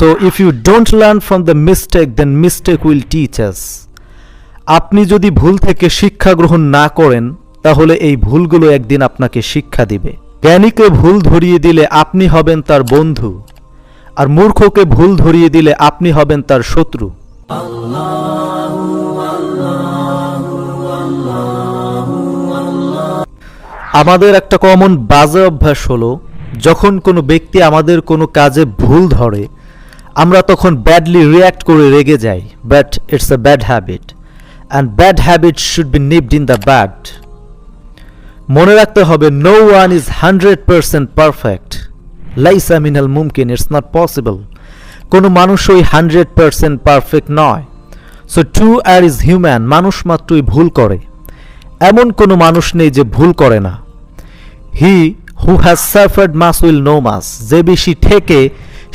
So if you don't learn from the mistake, then mistake will teach us. আপনি যদি ভুল থেকে শিক্ষা গ্রহণ না করেন তাহলে এই ভুলগুলো একদিন আপনাকে শিক্ষা দিবে। জ্ঞানীকে ভুল ধরিয়ে দিলে আপনি হবেন তার বন্ধু, আর মূর্খকে ভুল ধরিয়ে দিলে আপনি হবেন তার শত্রু। আমাদের একটা কমন বাজে অভ্যাস হলো, যখন কোনো ব্যক্তি আমাদের কোনো কাজে ভুল ধরে আমরা তখন ব্যাডলি রিয়্যাক্ট করে রেগে যাই। But it's a bad habit, and bad habit should be নিপড in the bad. মনে রাখতে হবে, নো ওয়ান ইজ 100% পারফেক্ট। লাইসা মিনাল মুমকিন, ইটস নট পসিবল। কোনো মানুষই 100% পারফেক্ট নয়। So to err is human, মানুষ মাত্রই ভুল করে, এমন কোনো মানুষ নেই যে ভুল করে না। He who has suffered much will know much, যে বেশি ঠেকে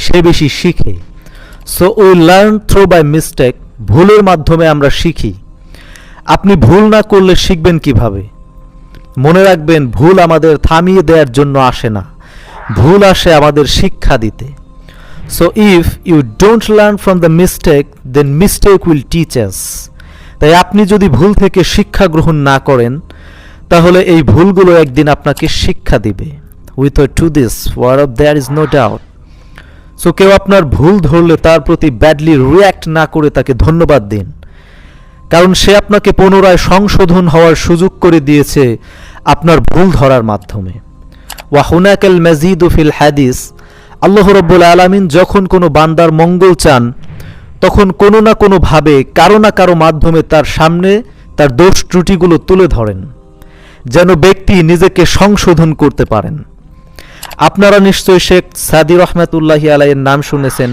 সে বেশি শিখে। So we learn through by mistake, ভুলের মাধ্যমে আমরা শিখি। আপনি ভুল না করলে শিখবেন কিভাবে? মনে রাখবেন, ভুল আমাদের থামিয়ে দেওয়ার জন্য আসে না, ভুল আসে আমাদের শিক্ষা দিতে। So if you don't learn from the mistake, then mistake will teach us. তাই আপনি যদি ভুল থেকে শিক্ষা গ্রহণ না করেন তাহলে এই ভুলগুলো একদিন আপনাকে শিক্ষা দিবে। Without to this word there is no doubt. So কেউ আপনার ভুল ধরলে তার প্রতি ব্যাডলি রিয়্যাক্ট না করে তাকে ধন্যবাদ দিন, কারণ সে আপনাকে পুনরায় সংশোধন হওয়ার সুযোগ করে দিয়েছে আপনার ভুল ধরার মাধ্যমে। ওয়া হুনাকাল মাজিদু ফিল হাদিস, আল্লাহ রাব্বুল আলামিন যখন কোনো বান্দার মঙ্গল চান তখন কোনো না কোনো ভাবে কারো না কারো মাধ্যমে তার সামনে তার দোষ ত্রুটিগুলো তুলে ধরেন, যেন ব্যক্তি নিজেকে সংশোধন করতে পারেন। আপনারা নিশ্চয়ই শেখ সাদি রহমাতুল্লাহি আলাইহির নাম শুনেছেন।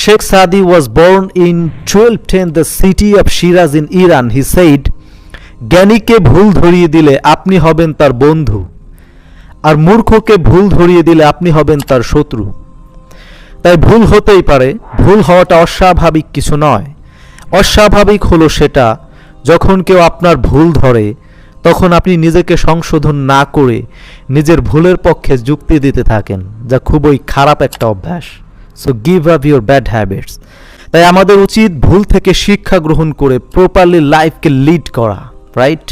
শেখ সাদি was born in 1210 the city of Shiraz in Iran. He said, জ্ঞানীকে ভুল ধরিয়ে দিলে আপনি হবেন তার বন্ধু, আর মূর্খকে ভুল ধরিয়ে দিলে আপনি হবেন তার শত্রু। তাই ভুল হতেই পারে, ভুল হওয়াটা অস্বাভাবিক কিছু নয়। অস্বাভাবিক হলো সেটা যখন কেউ আপনার ভুল ধরে তখন আপনি নিজেকে সংশোধন না করে নিজের ভুলের পক্ষে যুক্তি দিতে থাকেন, যা খুবই খারাপ একটা অভ্যাস। So give up your bad habits. তাই আমাদের উচিত ভুল থেকে শিক্ষা গ্রহণ করে প্রপারলি লাইফকে লিড করা, রাইট?